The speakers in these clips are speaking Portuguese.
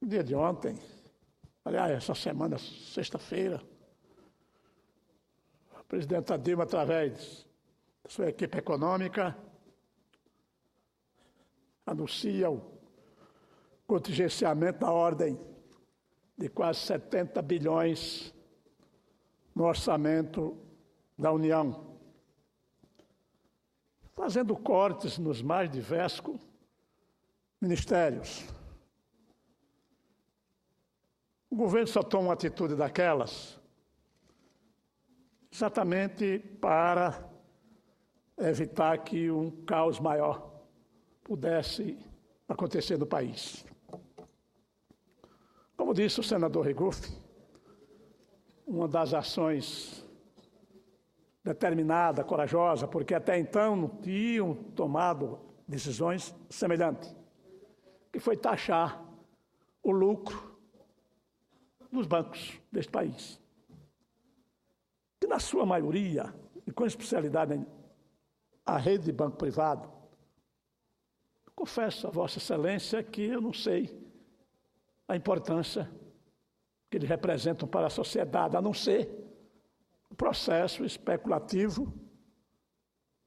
No dia de ontem, aliás, essa semana, sexta-feira, a presidenta Dilma, através da sua equipe econômica, anuncia o contingenciamento da ordem de quase 70 bilhões no orçamento da União, fazendo cortes nos mais diversos ministérios. O governo só toma uma atitude daquelas exatamente para evitar que um caos maior pudesse acontecer no país. Como disse o senador Regufe, uma das ações determinada, corajosa, porque até então não tinham tomado decisões semelhantes, que foi taxar o lucro dos bancos deste país, que na sua maioria, e com especialidade a rede de banco privado, confesso a Vossa Excelência que eu não sei a importância que eles representam para a sociedade, a não ser o processo especulativo,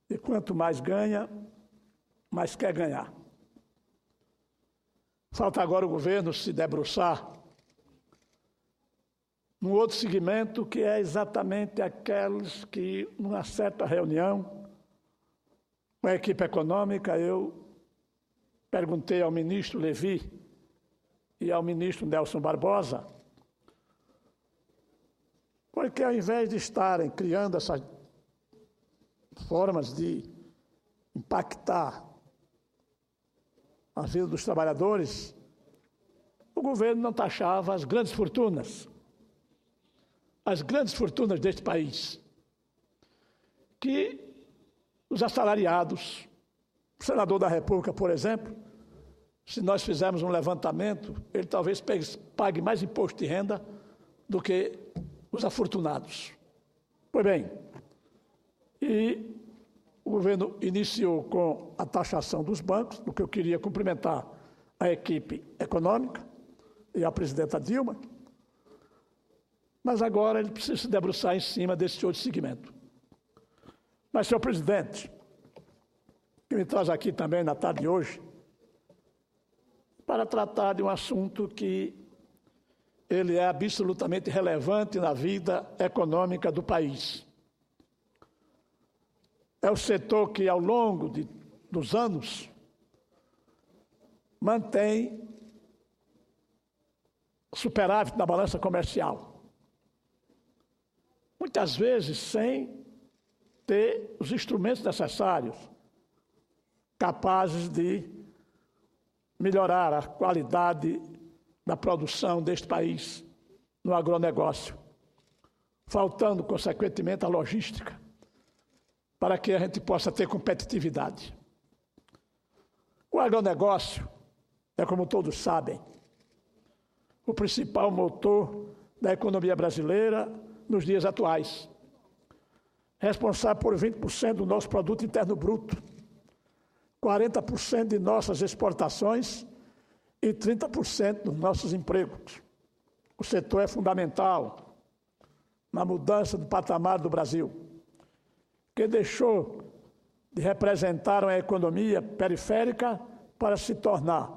e quanto mais ganha, mais quer ganhar. Falta agora o governo se debruçar num outro segmento, que é exatamente aqueles que, numa certa reunião com a equipe econômica, eu perguntei ao ministro Levi e ao ministro Nelson Barbosa, porque ao invés de estarem criando essas formas de impactar a vida dos trabalhadores, o governo não taxava as grandes fortunas deste país, que os assalariados, o senador da República, por exemplo, se nós fizermos um levantamento, ele talvez pague mais imposto de renda do que os afortunados. Pois bem, e o governo iniciou com a taxação dos bancos, do que eu queria cumprimentar a equipe econômica e a presidenta Dilma, mas agora ele precisa se debruçar em cima desse outro segmento. Mas, senhor presidente, que me traz aqui também na tarde de hoje, para tratar de um assunto que ele é absolutamente relevante na vida econômica do país. É o setor que, ao longo dos anos, mantém superávit na balança comercial. Muitas vezes sem ter os instrumentos necessários capazes de melhorar a qualidade da produção deste país no agronegócio, faltando, consequentemente, a logística para que a gente possa ter competitividade. O agronegócio é, como todos sabem, o principal motor da economia brasileira nos dias atuais, responsável por 20% do nosso produto interno bruto, 40% de nossas exportações e 30% dos nossos empregos. O setor é fundamental na mudança do patamar do Brasil, que deixou de representar uma economia periférica para se tornar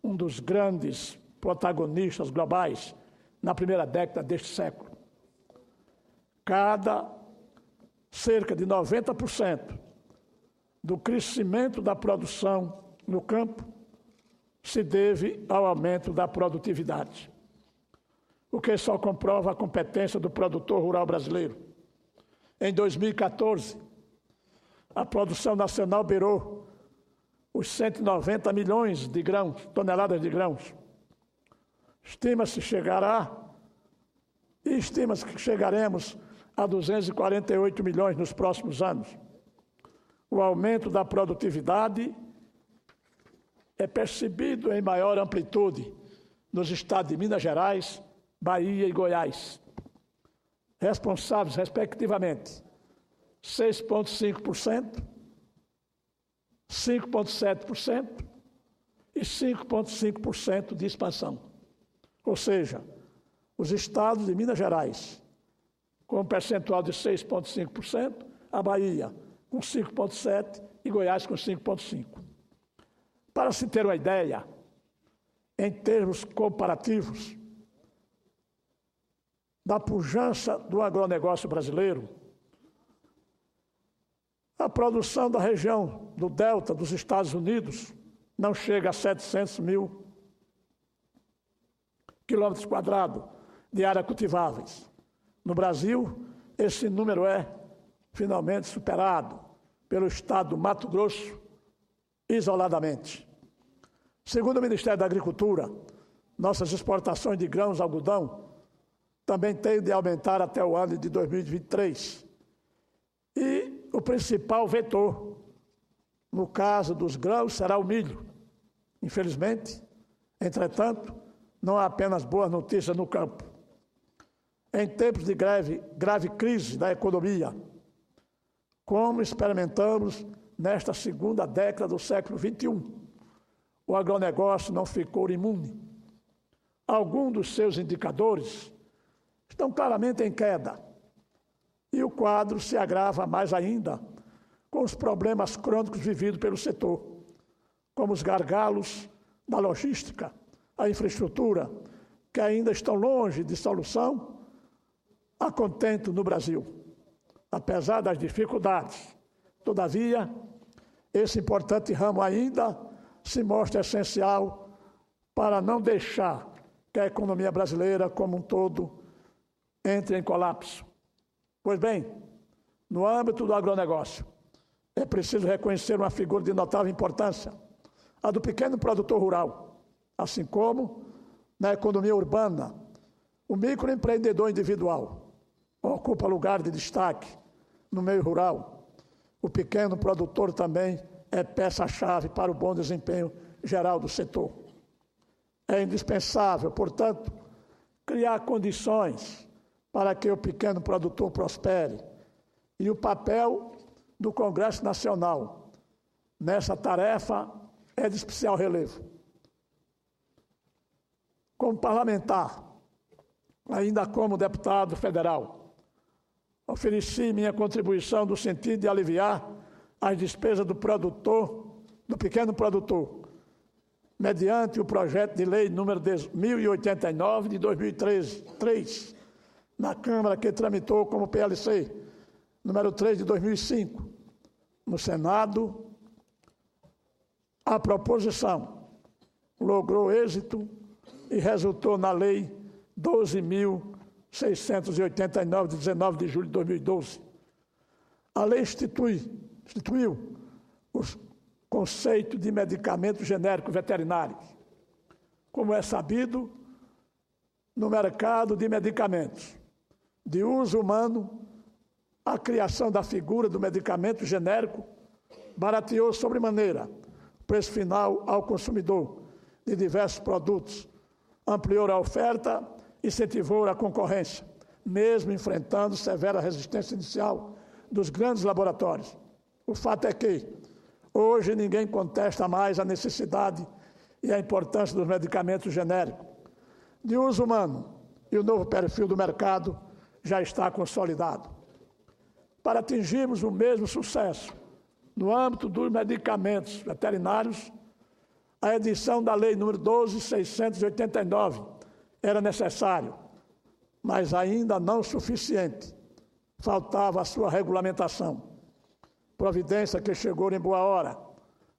um dos grandes protagonistas globais na primeira década deste século. Cerca de 90% do crescimento da produção no campo se deve ao aumento da produtividade, o que só comprova a competência do produtor rural brasileiro. Em 2014, a produção nacional beirou os 190 milhões de grãos, toneladas de grãos. Estima-se que chegaremos a 248 milhões nos próximos anos. O aumento da produtividade é percebido em maior amplitude nos estados de Minas Gerais, Bahia e Goiás, responsáveis, respectivamente, 6,5%, 5,7% e 5,5% de expansão. ou seja, os estados de Minas Gerais, com um percentual de 6,5%, a Bahia com 5,7% e Goiás com 5,5%. Para se ter uma ideia, em termos comparativos, da pujança do agronegócio brasileiro, a produção da região do Delta dos Estados Unidos não chega a 700 mil quilômetros quadrados de área cultiváveis. No Brasil, esse número é finalmente superado pelo estado do Mato Grosso isoladamente. Segundo o Ministério da Agricultura, nossas exportações de grãos e algodão também têm de aumentar até o ano de 2023. E o principal vetor, no caso dos grãos, será o milho. Infelizmente, entretanto, não há apenas boas notícias no campo. Em tempos de grave crise da economia, como experimentamos nesta segunda década do século XXI, o agronegócio não ficou imune. Alguns dos seus indicadores estão claramente em queda. E o quadro se agrava mais ainda com os problemas crônicos vividos pelo setor, como os gargalos da logística, a infraestrutura, que ainda estão longe de solução a contento no Brasil. Apesar das dificuldades, todavia, esse importante ramo ainda se mostra essencial para não deixar que a economia brasileira como um todo entre em colapso. Pois bem, no âmbito do agronegócio, é preciso reconhecer uma figura de notável importância, a do pequeno produtor rural, assim como, na economia urbana, o microempreendedor individual ocupa lugar de destaque no meio rural. O pequeno produtor também é peça-chave para o bom desempenho geral do setor. É indispensável, portanto, criar condições para que o pequeno produtor prospere. E o papel do Congresso Nacional nessa tarefa é de especial relevo. Como parlamentar, ainda como deputado federal, ofereci minha contribuição no sentido de aliviar as despesas do pequeno produtor, mediante o projeto de lei número 1089 de 2003, na Câmara, que tramitou como PLC, número 3 de 2005. No Senado, a proposição logrou êxito e resultou na Lei 12.689, de 19 de julho de 2012. A lei instituiu o conceito de medicamento genérico veterinário. Como é sabido, no mercado de medicamentos de uso humano, a criação da figura do medicamento genérico barateou sobremaneira o preço final ao consumidor de diversos produtos, ampliou a oferta, incentivou a concorrência, mesmo enfrentando severa resistência inicial dos grandes laboratórios. O fato é que, hoje, ninguém contesta mais a necessidade e a importância dos medicamentos genéricos de uso humano, e o novo perfil do mercado já está consolidado. Para atingirmos o mesmo sucesso no âmbito dos medicamentos veterinários, a edição da Lei número 12.689 era necessário, mas ainda não suficiente. Faltava a sua regulamentação. Providência que chegou em boa hora,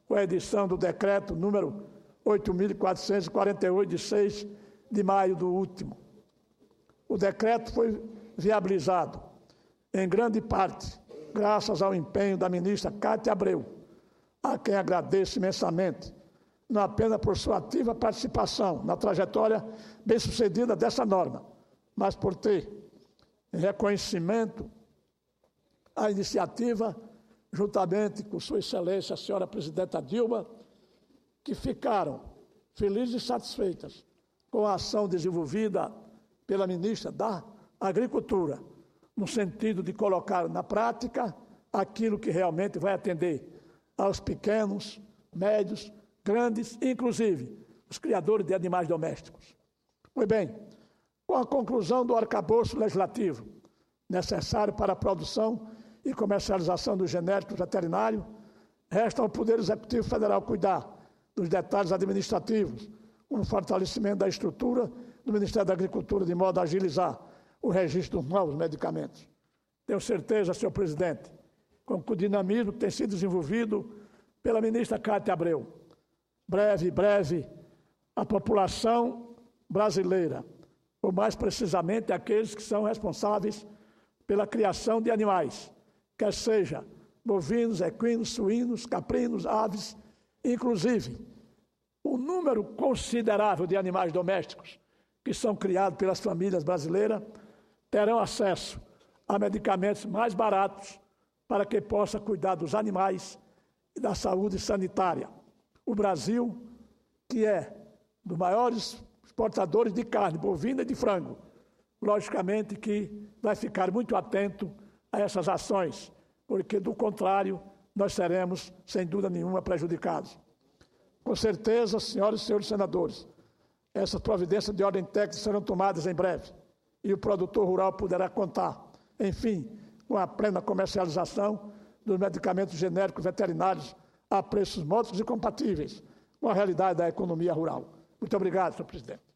com a edição do decreto número 8.448, de 6 de maio do último. O decreto foi viabilizado, em grande parte, graças ao empenho da ministra Cátia Abreu, a quem agradeço imensamente, não apenas por sua ativa participação na trajetória bem-sucedida dessa norma, mas por ter, em reconhecimento à iniciativa, juntamente com Sua Excelência, a senhora Presidenta Dilma, que ficaram felizes e satisfeitas com a ação desenvolvida pela ministra da Agricultura, no sentido de colocar na prática aquilo que realmente vai atender aos pequenos, médios, grandes, inclusive os criadores de animais domésticos. Pois bem, com a conclusão do arcabouço legislativo necessário para a produção e comercialização dos genéricos veterinários, resta ao Poder Executivo Federal cuidar dos detalhes administrativos, com o fortalecimento da estrutura do Ministério da Agricultura, de modo a agilizar o registro dos novos medicamentos. Tenho certeza, senhor presidente, com o dinamismo que tem sido desenvolvido pela ministra Cátia Abreu, breve, a população brasileira, ou mais precisamente aqueles que são responsáveis pela criação de animais, quer seja bovinos, equinos, suínos, caprinos, aves, inclusive um número considerável de animais domésticos que são criados pelas famílias brasileiras terão acesso a medicamentos mais baratos para que possa cuidar dos animais e da saúde sanitária. O Brasil, que é dos maiores exportadores de carne bovina e de frango, logicamente que vai ficar muito atento a essas ações, porque, do contrário, nós seremos, sem dúvida nenhuma, prejudicados. Com certeza, senhoras e senhores senadores, essas providências de ordem técnica serão tomadas em breve e o produtor rural poderá contar, enfim, com a plena comercialização dos medicamentos genéricos veterinários a preços módicos e compatíveis com a realidade da economia rural. Muito obrigado, senhor presidente.